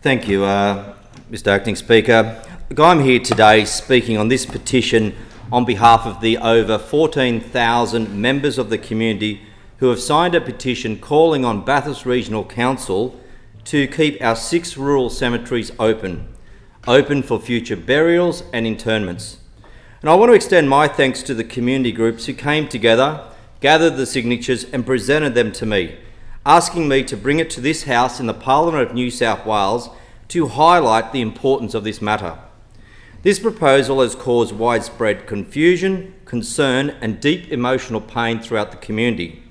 Thank you, Mr Acting Speaker. Look, I'm here today speaking on this petition on behalf of the over 14,000 members of the community who have signed a petition calling on Bathurst Regional Council to keep our 6 rural cemeteries open for future burials and interments. And I want to extend my thanks to the community groups who came together, gathered the signatures and presented them to me, asking me to bring it to this House in the Parliament of New South Wales to highlight the importance of this matter. This proposal has caused widespread confusion, concern and deep emotional pain throughout the community.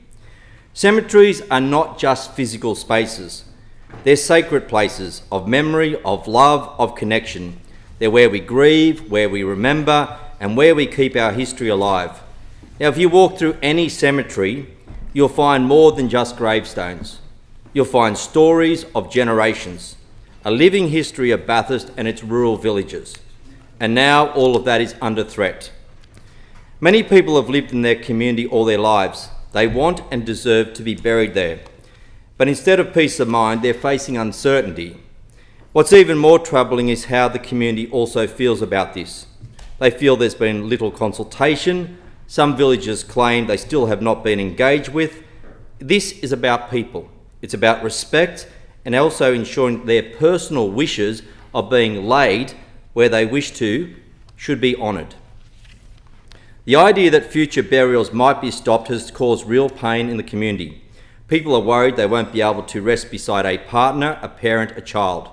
Cemeteries are not just physical spaces. They're sacred places of memory, of love, of connection. They're where we grieve, where we remember and where we keep our history alive. Now, if you walk through any cemetery, you'll find more than just gravestones. You'll find stories of generations, a living history of Bathurst and its rural villages. And now all of that is under threat. Many people have lived in their community all their lives. They want and deserve to be buried there. But instead of peace of mind, they're facing uncertainty. What's even more troubling is how the community also feels about this. They feel there's been little consultation. Some villagers claim they still have not been engaged with. This is about people. It's about respect and also ensuring their personal wishes of being laid where they wish to should be honoured. The idea that future burials might be stopped has caused real pain in the community. People are worried they won't be able to rest beside a partner, a parent, a child.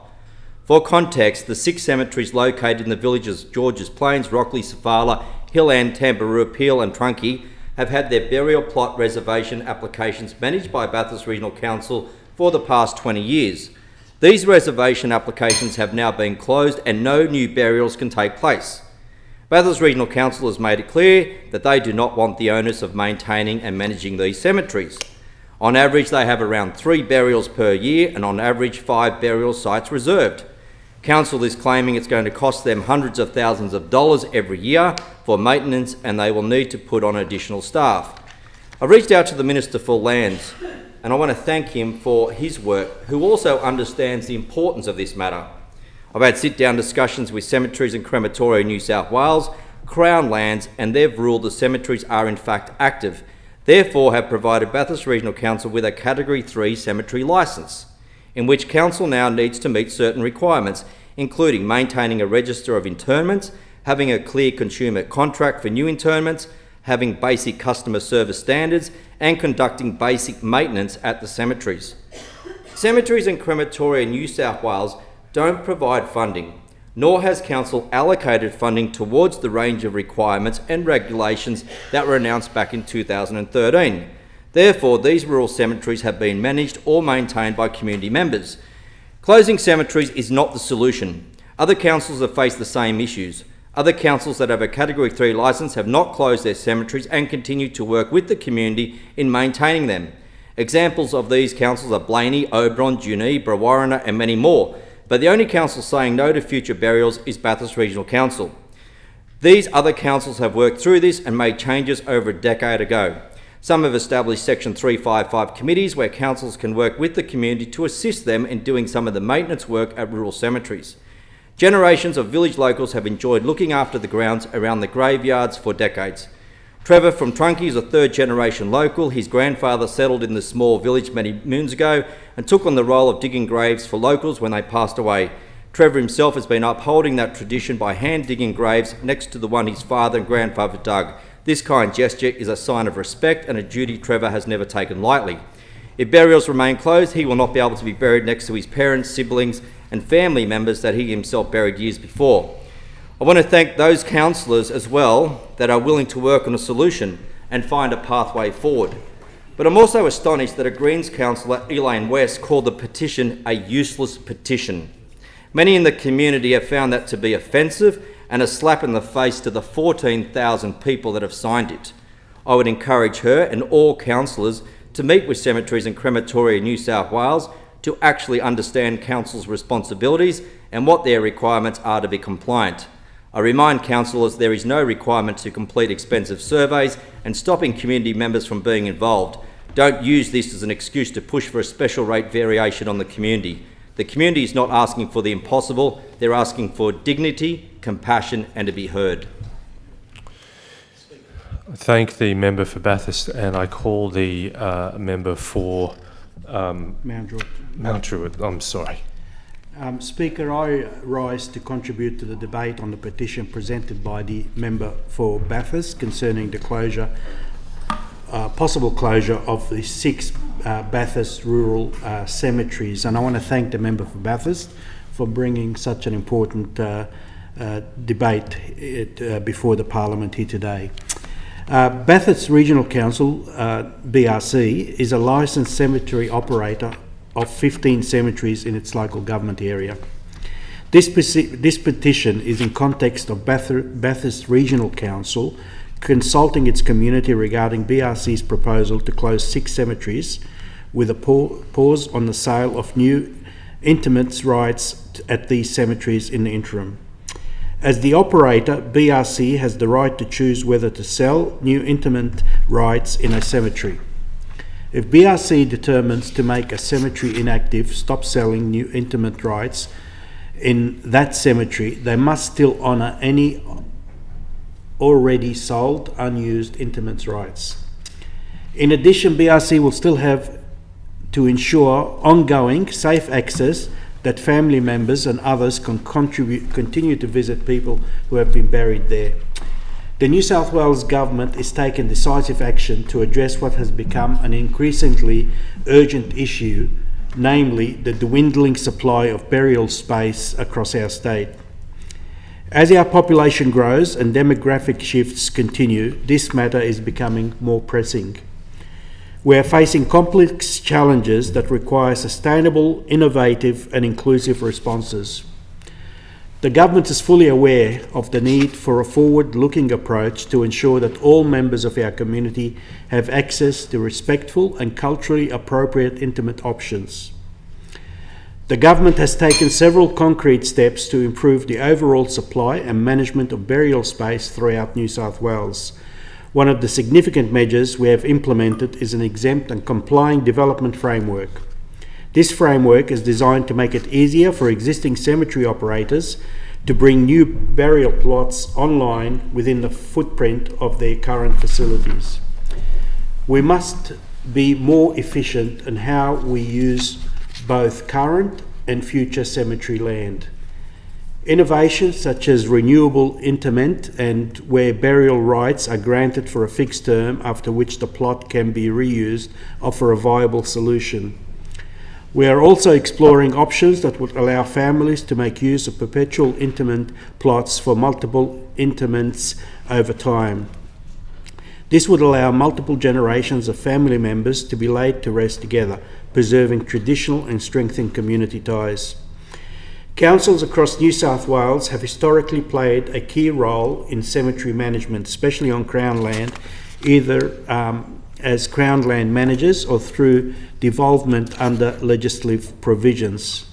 For context, the 6 cemeteries located in the villages Georges Plains, Rockley, Safala, Hilland, Tambarua, Peel and Trunkie have had their burial plot reservation applications managed by Bathurst Regional Council for the past 20 years. These reservation applications have now been closed and no new burials can take place. Bathurst Regional Council has made it clear that they do not want the onus of maintaining and managing these cemeteries. On average, they have around 3 burials per year and on average 5 burial sites reserved. Council is claiming it's going to cost them hundreds of thousands of dollars every year for maintenance and they will need to put on additional staff. I reached out to the Minister for Lands and I want to thank him for his work, who also understands the importance of this matter. I've had sit-down discussions with Cemeteries and Crematoria in New South Wales, Crown Lands, and they've ruled the cemeteries are in fact active, therefore have provided Bathurst Regional Council with a Category 3 cemetery licence, in which Council now needs to meet certain requirements, including maintaining a register of interments, having a clear consumer contract for new interments, having basic customer service standards, and conducting basic maintenance at the cemeteries. Cemeteries and Crematoria in New South Wales don't provide funding, nor has Council allocated funding towards the range of requirements and regulations that were announced back in 2013. Therefore, these rural cemeteries have been managed or maintained by community members. Closing cemeteries is not the solution. Other councils have faced the same issues. Other councils that have a Category 3 licence have not closed their cemeteries and continue to work with the community in maintaining them. Examples of these councils are Blaney, Oberon, Junee, Brewarrina and many more. But the only council saying no to future burials is Bathurst Regional Council. These other councils have worked through this and made changes over a decade ago. Some have established Section 355 committees where councils can work with the community to assist them in doing some of the maintenance work at rural cemeteries. Generations of village locals have enjoyed looking after the grounds around the graveyards for decades. Trevor from Trunkie is a 3rd-generation local. His grandfather settled in the small village many moons ago and took on the role of digging graves for locals when they passed away. Trevor himself has been upholding that tradition by hand-digging graves next to the one his father and grandfather dug. This kind gesture is a sign of respect and a duty Trevor has never taken lightly. If burials remain closed, he will not be able to be buried next to his parents, siblings and family members that he himself buried years before. I want to thank those councillors as well that are willing to work on a solution and find a pathway forward. But I'm also astonished that a Greens councillor, Elaine West, called the petition a useless petition. Many in the community have found that to be offensive and a slap in the face to the 14,000 people that have signed it. I would encourage her and all councillors to meet with Cemeteries and Crematoria in New South Wales to actually understand Council's responsibilities and what their requirements are to be compliant. I remind councillors there is no requirement to complete expensive surveys and stopping community members from being involved. Don't use this as an excuse to push for a special rate variation on the community. The community is not asking for the impossible, they're asking for dignity, compassion and to be heard. I thank the member for Bathurst, and I call the member for Mount Druitt. I'm sorry. Speaker, I rise to contribute to the debate on the petition presented by the member for Bathurst concerning the possible closure of the 6 Bathurst rural cemeteries. And I want to thank the member for Bathurst for bringing such an important debate before the Parliament here today. Bathurst Regional Council, BRC, is a licensed cemetery operator of 15 cemeteries in its local government area. This petition is in context of Bathurst Regional Council consulting its community regarding BRC's proposal to close 6 cemeteries with a pause on the sale of new intimates rights at these cemeteries in the interim. As the operator, BRC has the right to choose whether to sell new intimate rights in a cemetery. If BRC determines to make a cemetery inactive, stop selling new intimate rights in that cemetery, they must still honour any already sold, unused intimate rights. In addition, BRC will still have to ensure ongoing safe access that family members and others can continue to visit people who have been buried there. The New South Wales Government is taking decisive action to address what has become an increasingly urgent issue, namely the dwindling supply of burial space across our state. As our population grows and demographic shifts continue, this matter is becoming more pressing. We are facing complex challenges that require sustainable, innovative and inclusive responses. The government is fully aware of the need for a forward-looking approach to ensure that all members of our community have access to respectful and culturally appropriate intimate options. The government has taken several concrete steps to improve the overall supply and management of burial space throughout New South Wales. One of the significant measures we have implemented is an exempt and complying development framework. This framework is designed to make it easier for existing cemetery operators to bring new burial plots online within the footprint of their current facilities. We must be more efficient in how we use both current and future cemetery land. Innovations such as renewable interment and where burial rights are granted for a fixed term after which the plot can be reused offer a viable solution. We are also exploring options that would allow families to make use of perpetual interment plots for multiple interments over time. This would allow multiple generations of family members to be laid to rest together, preserving traditional and strengthening community ties. Councils across New South Wales have historically played a key role in cemetery management, especially on Crown land, either as Crown land managers or through devolvement under legislative provisions.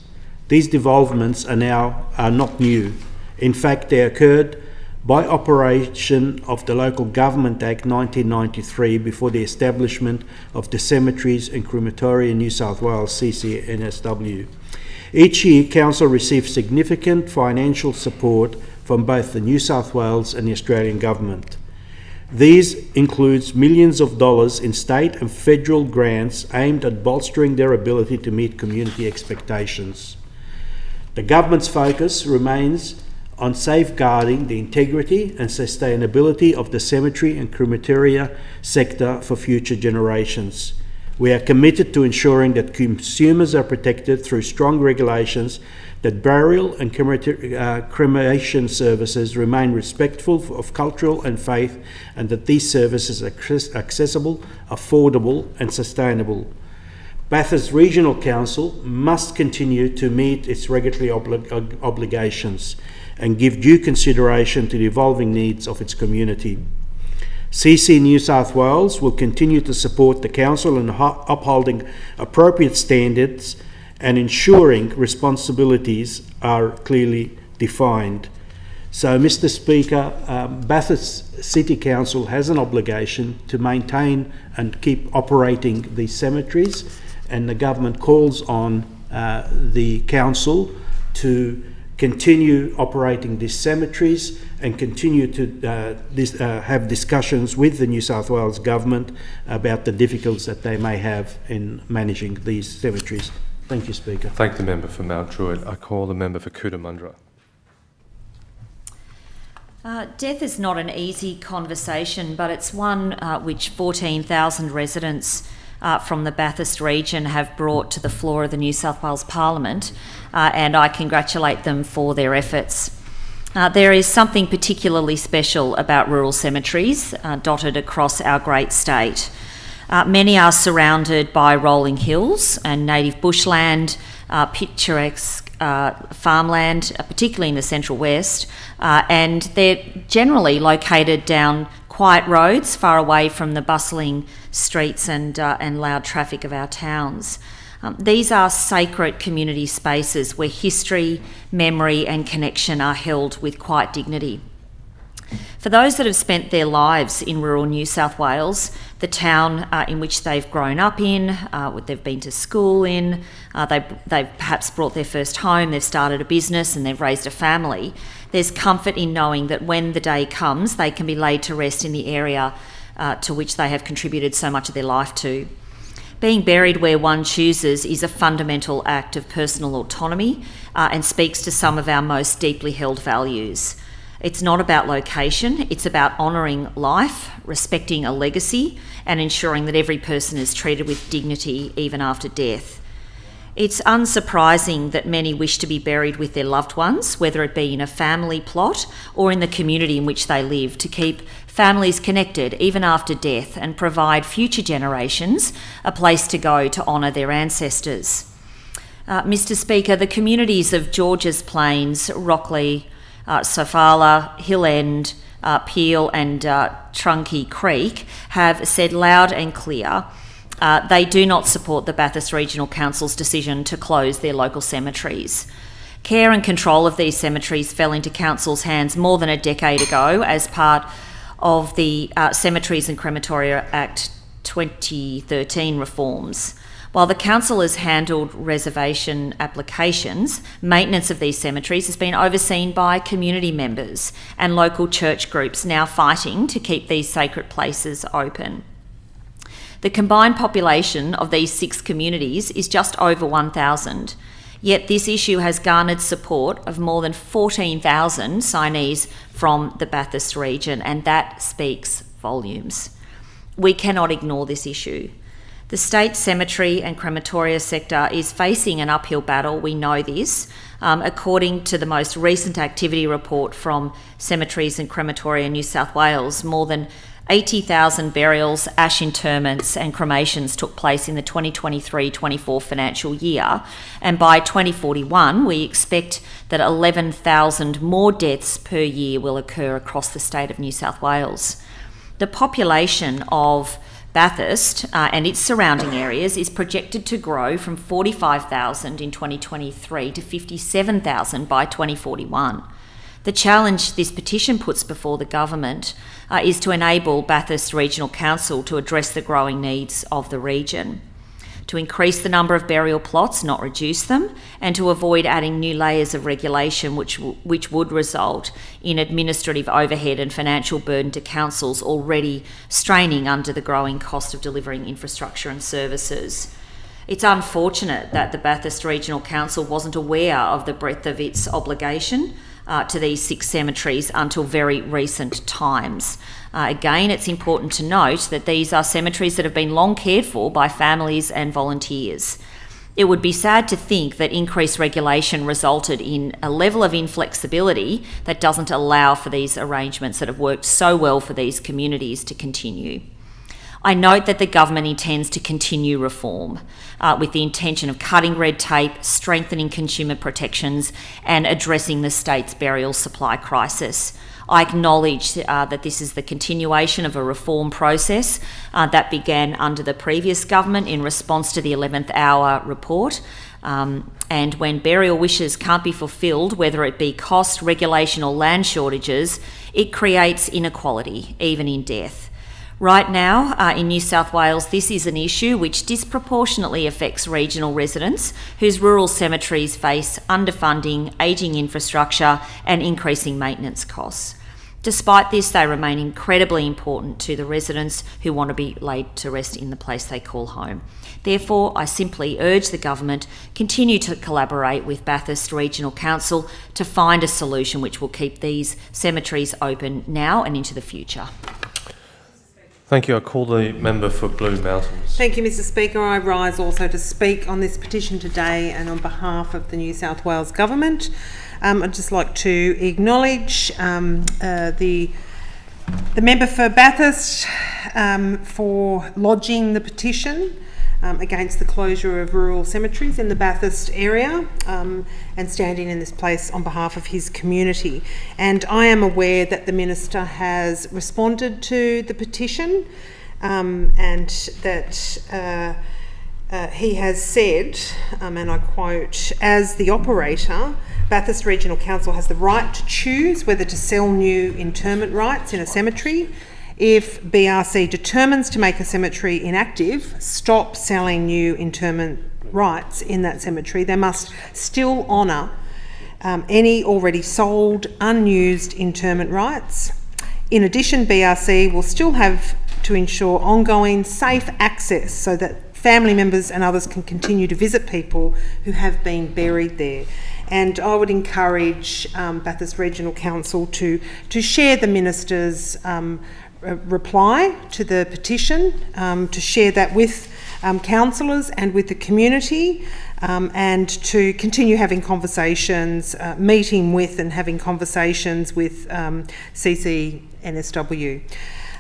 These devolvements are not new. In fact, they occurred by operation of the Local Government Act 1993 before the establishment of the Cemeteries and Crematoria in New South Wales, CCNSW. Each year, Council receives significant financial support from both the New South Wales and the Australian Government. These includes millions of dollars in state and federal grants aimed at bolstering their ability to meet community expectations. The Government's focus remains on safeguarding the integrity and sustainability of the cemetery and crematoria sector for future generations. We are committed to ensuring that consumers are protected through strong regulations, that burial and cremation services remain respectful of cultural and faith, and that these services are accessible, affordable and sustainable. Bathurst Regional Council must continue to meet its regulatory obligations and give due consideration to the evolving needs of its community. CC New South Wales will continue to support the Council in upholding appropriate standards and ensuring responsibilities are clearly defined. So, Mr. Speaker, Bathurst City Council has an obligation to maintain and keep operating these cemeteries, and the government calls on the council to continue operating these cemeteries and continue to have discussions with the New South Wales government about the difficulties that they may have in managing these cemeteries. Thank you, Speaker. Thank the member for Mount Druitt. I call the member for Cootamundra. Death is not an easy conversation, but it's one which 14,000 residents from the Bathurst region have brought to the floor of the New South Wales Parliament, and I congratulate them for their efforts. There is something particularly special about rural cemeteries dotted across our great state. Many are surrounded by rolling hills and native bushland, picturesque farmland, particularly in the Central West, and they're generally located down quiet roads far away from the bustling streets and loud traffic of our towns. These are sacred community spaces where history, memory and connection are held with quiet dignity. For those that have spent their lives in rural New South Wales, the town in which they've grown up in, they've been to school in, they've perhaps brought their first home, they've started a business and they've raised a family, there's comfort in knowing that when the day comes, they can be laid to rest in the area to which they have contributed so much of their life to. Being buried where one chooses is a fundamental act of personal autonomy and speaks to some of our most deeply held values. It's not about location, it's about honouring life, respecting a legacy, and ensuring that every person is treated with dignity even after death. It's unsurprising that many wish to be buried with their loved ones, whether it be in a family plot or in the community in which they live, to keep families connected even after death and provide future generations a place to go to honour their ancestors. Mr. Speaker, the communities of Georges Plains, Rockley, Sofala, Hill End, Peel and Trunky Creek have said loud and clear they do not support the Bathurst Regional Council's decision to close their local cemeteries. Care and control of these cemeteries fell into Council's hands more than a decade ago as part of the Cemeteries and Crematoria Act 2013 reforms. While the Council has handled reservation applications, maintenance of these cemeteries has been overseen by community members and local church groups now fighting to keep these sacred places open. The combined population of these 6 communities is just over 1,000, yet this issue has garnered support of more than 14,000 signees from the Bathurst region, and that speaks volumes. We cannot ignore this issue. The state cemetery and crematoria sector is facing an uphill battle, we know this. According to the most recent activity report from Cemeteries and Crematoria New South Wales, more than 80,000 burials, ash interments and cremations took place in the 2023-24 financial year, and by 2041 we expect that 11,000 more deaths per year will occur across the state of New South Wales. The population of Bathurst and its surrounding areas is projected to grow from 45,000 in 2023 to 57,000 by 2041. The challenge this petition puts before the government is to enable Bathurst Regional Council to address the growing needs of the region, to increase the number of burial plots, not reduce them, and to avoid adding new layers of regulation which would result in administrative overhead and financial burden to councils already straining under the growing cost of delivering infrastructure and services. It's unfortunate that the Bathurst Regional Council wasn't aware of the breadth of its obligation to these 6 cemeteries until very recent times. Again, it's important to note that these are cemeteries that have been long cared for by families and volunteers. It would be sad to think that increased regulation resulted in a level of inflexibility that doesn't allow for these arrangements that have worked so well for these communities to continue. I note that the government intends to continue reform with the intention of cutting red tape, strengthening consumer protections and addressing the state's burial supply crisis. I acknowledge that this is the continuation of a reform process that began under the previous government in response to the 11th hour report. And when burial wishes can't be fulfilled, whether it be cost, regulation or land shortages, it creates inequality, even in death. Right now, in New South Wales, this is an issue which disproportionately affects regional residents whose rural cemeteries face underfunding, ageing infrastructure and increasing maintenance costs. Despite this, they remain incredibly important to the residents who want to be laid to rest in the place they call home. Therefore, I simply urge the government continue to collaborate with Bathurst Regional Council to find a solution which will keep these cemeteries open now and into the future. Thank you. I call the member for Blue Mountains. Thank you, Mr Speaker. I rise also to speak on this petition today and on behalf of the New South Wales Government. I'd just like to acknowledge the member for Bathurst for lodging the petition against the closure of rural cemeteries in the Bathurst area and standing in this place on behalf of his community. And I am aware that the Minister has responded to the petition and that he has said, and I quote, "As the operator, Bathurst Regional Council has the right to choose whether to sell new interment rights in a cemetery. If BRC determines to make a cemetery inactive, stop selling new interment rights in that cemetery, they must still honour any already sold, unused interment rights. In addition, BRC will still have to ensure ongoing safe access so that family members and others can continue to visit people who have been buried there." And I would encourage Bathurst Regional Council to share the Minister's reply to the petition, to share that with councillors and with the community, and to continue having conversations, meeting with and having conversations with CCNSW.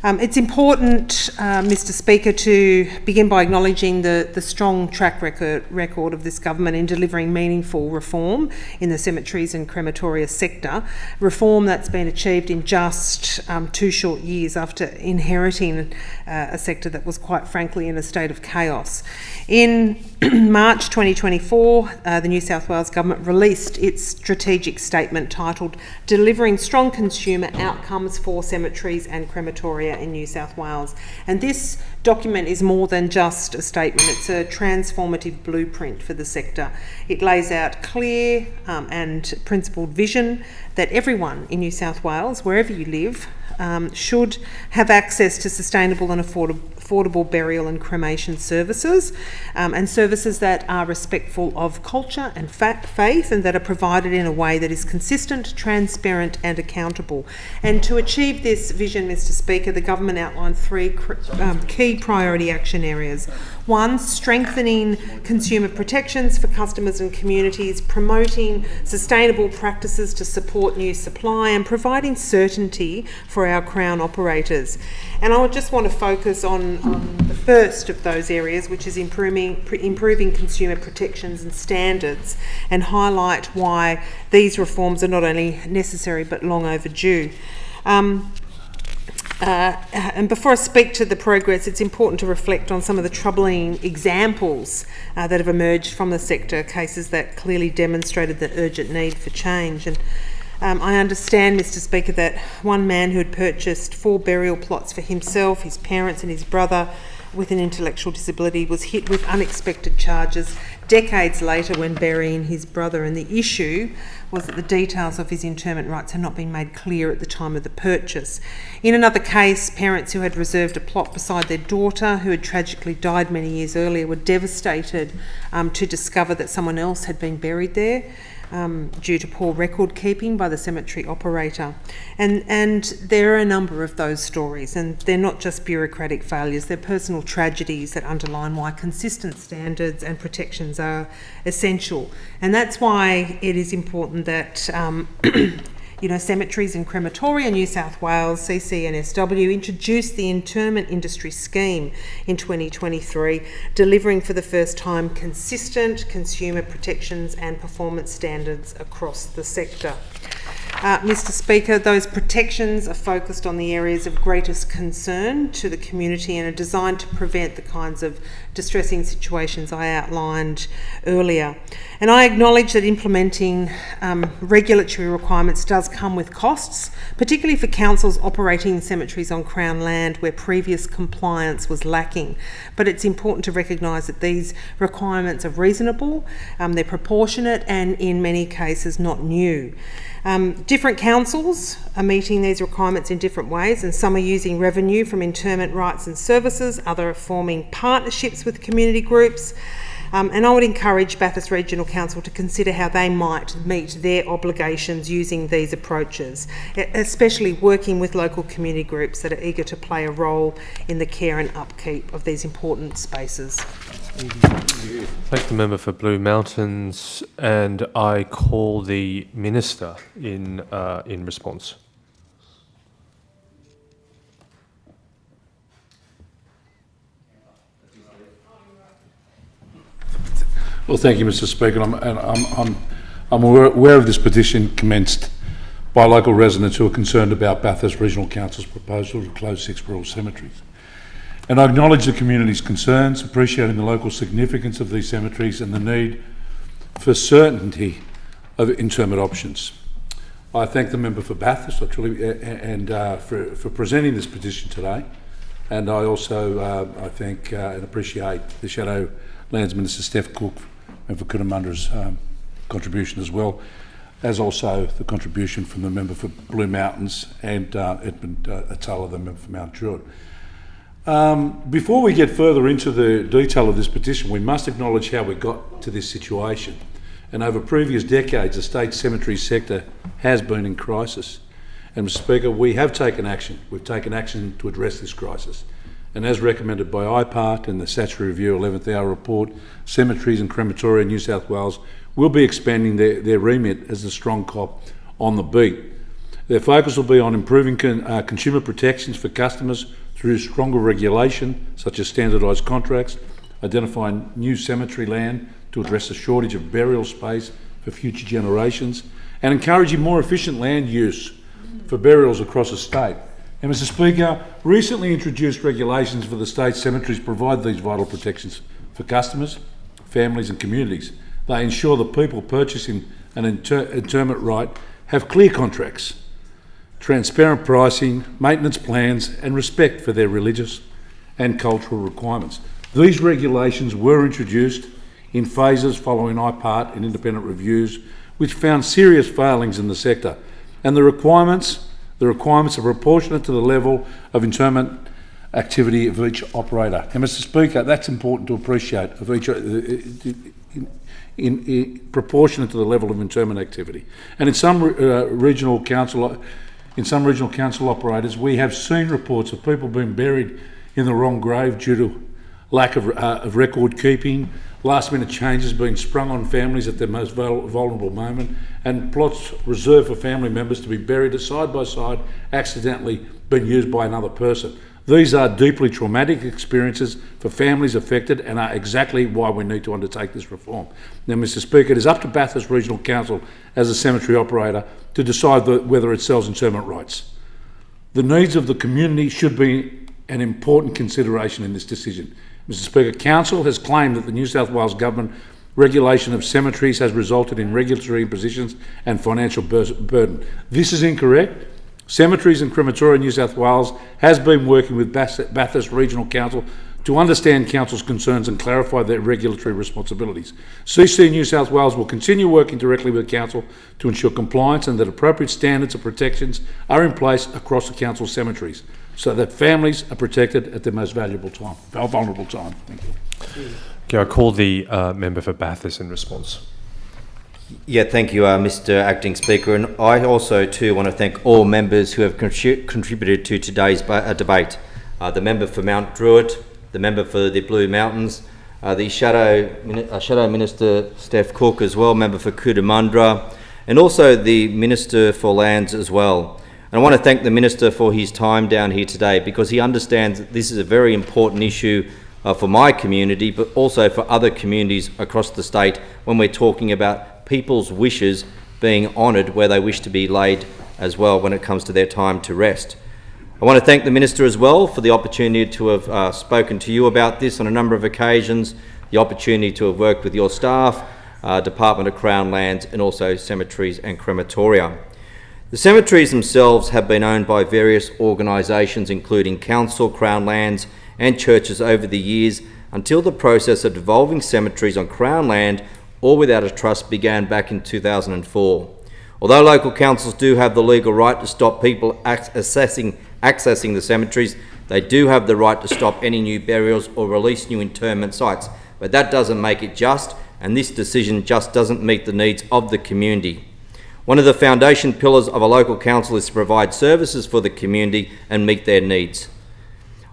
It's important, Mr Speaker, to begin by acknowledging the strong track record of this government in delivering meaningful reform in the cemeteries and crematoria sector, reform that's been achieved in just 2 short years after inheriting a sector that was quite frankly in a state of chaos. In March 2024, the New South Wales Government released its strategic statement titled "Delivering Strong Consumer Outcomes for Cemeteries and Crematoria in New South Wales." And this document is more than just a statement, it's a transformative blueprint for the sector. It lays out clear and principled vision that everyone in New South Wales, wherever you live, should have access to sustainable and affordable burial and cremation services, and services that are respectful of culture and faith, and that are provided in a way that is consistent, transparent and accountable. And to achieve this vision, Mr Speaker, the government outlined 3 key priority action areas. 1, strengthening consumer protections for customers and communities, promoting sustainable practices to support new supply, and providing certainty for our Crown operators. And I would just want to focus on the first of those areas, which is improving consumer protections and standards, and highlight why these reforms are not only necessary but long overdue. And before I speak to the progress, it's important to reflect on some of the troubling examples that have emerged from the sector, cases that clearly demonstrated the urgent need for change. And I understand, Mr Speaker, that one man who had purchased 4 burial plots for himself, his parents and his brother with an intellectual disability was hit with unexpected charges decades later when burying his brother, and the issue was that the details of his interment rights had not been made clear at the time of the purchase. In another case, parents who had reserved a plot beside their daughter, who had tragically died many years earlier, were devastated to discover that someone else had been buried there due to poor record keeping by the cemetery operator. And there are a number of those stories, and they're not just bureaucratic failures, they're personal tragedies that underline why consistent standards and protections are essential. And that's why it is important that Cemeteries and Crematoria New South Wales, CCNSW, introduced the interment industry scheme in 2023, delivering for the first time consistent consumer protections and performance standards across the sector. Mr Speaker, those protections are focused on the areas of greatest concern to the community and are designed to prevent the kinds of distressing situations I outlined earlier. And I acknowledge that implementing regulatory requirements does come with costs, particularly for councils operating cemeteries on Crown land where previous compliance was lacking. But it's important to recognise that these requirements are reasonable, they're proportionate, and in many cases not new. Different councils are meeting these requirements in different ways, and some are using revenue from interment rights and services, others are forming partnerships with community groups. And I would encourage Bathurst Regional Council to consider how they might meet their obligations using these approaches, especially working with local community groups that are eager to play a role in the care and upkeep of these important spaces. Thank the member for Blue Mountains, and I call the Minister in response. Well, thank you, Mr Speaker. I'm aware of this petition commenced by local residents who are concerned about Bathurst Regional Council's proposal to close 6 rural cemeteries. And I acknowledge the community's concerns, appreciating the local significance of these cemeteries and the need for certainty of interment options. I thank the member for Bathurst for presenting this petition today, and I also I thank and appreciate the Shadow Lands Minister Steph Cook and for Cootamundra's contribution as well, as also the contribution from the member for Blue Mountains and Edmund Atala, the member for Mount Druitt. Before we get further into the detail of this petition, we must acknowledge how we got to this situation. And over previous decades, the state cemetery sector has been in crisis. And Mr Speaker, we have taken action. We've taken action to address this crisis. And as recommended by IPART and the Statutory Review 11th Hour Report, Cemeteries and Crematoria in New South Wales will be expanding their remit as the strong cop on the beat. Their focus will be on improving consumer protections for customers through stronger regulation, such as standardised contracts, identifying new cemetery land to address the shortage of burial space for future generations, and encouraging more efficient land use for burials across the state. And Mr Speaker, recently introduced regulations for the state cemeteries provide these vital protections for customers, families and communities. They ensure that people purchasing an interment right have clear contracts, transparent pricing, maintenance plans and respect for their religious and cultural requirements. These regulations were introduced in phases following IPART and independent reviews, which found serious failings in the sector, and the requirements are proportionate to the level of interment activity of each operator. And Mr Speaker, that's important to appreciate, of each proportionate to the level of interment activity. And in some regional council operators, we have seen reports of people being buried in the wrong grave due to lack of record keeping, last-minute changes being sprung on families at their most vulnerable moment, and plots reserved for family members to be buried side by side accidentally being used by another person. These are deeply traumatic experiences for families affected and are exactly why we need to undertake this reform. Now, Mr Speaker, it is up to Bathurst Regional Council as a cemetery operator to decide whether it sells interment rights. The needs of the community should be an important consideration in this decision. Mr Speaker, Council has claimed that the New South Wales Government regulation of cemeteries has resulted in regulatory impositions and financial burden. This is incorrect. Cemeteries and Crematoria New South Wales has been working with Bathurst Regional Council to understand Council's concerns and clarify their regulatory responsibilities. CC New South Wales will continue working directly with Council to ensure compliance and that appropriate standards of protections are in place across the Council's cemeteries, so that families are protected at their most vulnerable time. Thank you. Okay, I call the member for Bathurst in response. Yeah, thank you, Mr Acting Speaker. And I also too want to thank all members who have contributed to today's debate. The member for Mount Druitt, the member for the Blue Mountains, the Shadow Minister Steph Cook as well, member for Cootamundra, and also the Minister for Lands as well. And I want to thank the Minister for his time down here today, because he understands that this is a very important issue for my community, but also for other communities across the state when we're talking about people's wishes being honoured where they wish to be laid as well when it comes to their time to rest. I want to thank the Minister as well for the opportunity to have spoken to you about this on a number of occasions, the opportunity to have worked with your staff, Department of Crown Lands and also Cemeteries and Crematoria. The cemeteries themselves have been owned by various organisations including Council, Crown Lands and churches over the years until the process of devolving cemeteries on Crown land or without a trust began back in 2004. Although local councils do have the legal right to stop people accessing the cemeteries, they do have the right to stop any new burials or release new interment sites. But that doesn't make it just, and this decision just doesn't meet the needs of the community. One of the foundation pillars of a local council is to provide services for the community and meet their needs.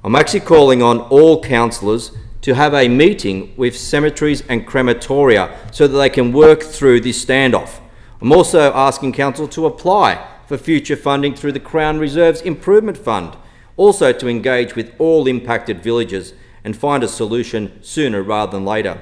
I'm actually calling on all councillors to have a meeting with cemeteries and crematoria so that they can work through this standoff. I'm also asking council to apply for future funding through the Crown Reserves Improvement Fund, also to engage with all impacted villages and find a solution sooner rather than later.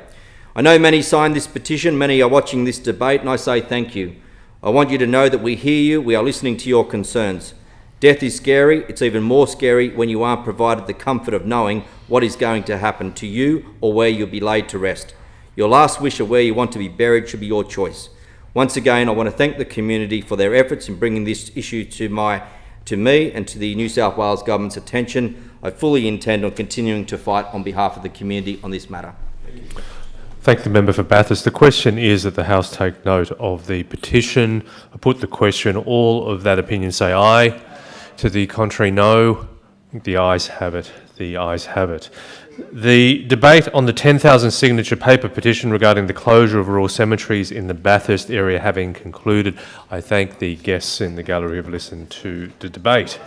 I know many signed this petition, many are watching this debate, and I say thank you. I want you to know that we hear you, we are listening to your concerns. Death is scary, it's even more scary when you aren't provided the comfort of knowing what is going to happen to you or where you'll be laid to rest. Your last wish of where you want to be buried should be your choice. Once again, I want to thank the community for their efforts in bringing this issue to me and to the New South Wales Government's attention. I fully intend on continuing to fight on behalf of the community on this matter. Thank the member for Bathurst. The question is that the House take note of the petition. I put the question. All of that opinion say aye. To the contrary, no. The ayes have it. The ayes have it. The debate on the 10,000 signature paper petition regarding the closure of rural cemeteries in the Bathurst area having concluded, I thank the guests in the gallery who have listened to the debate.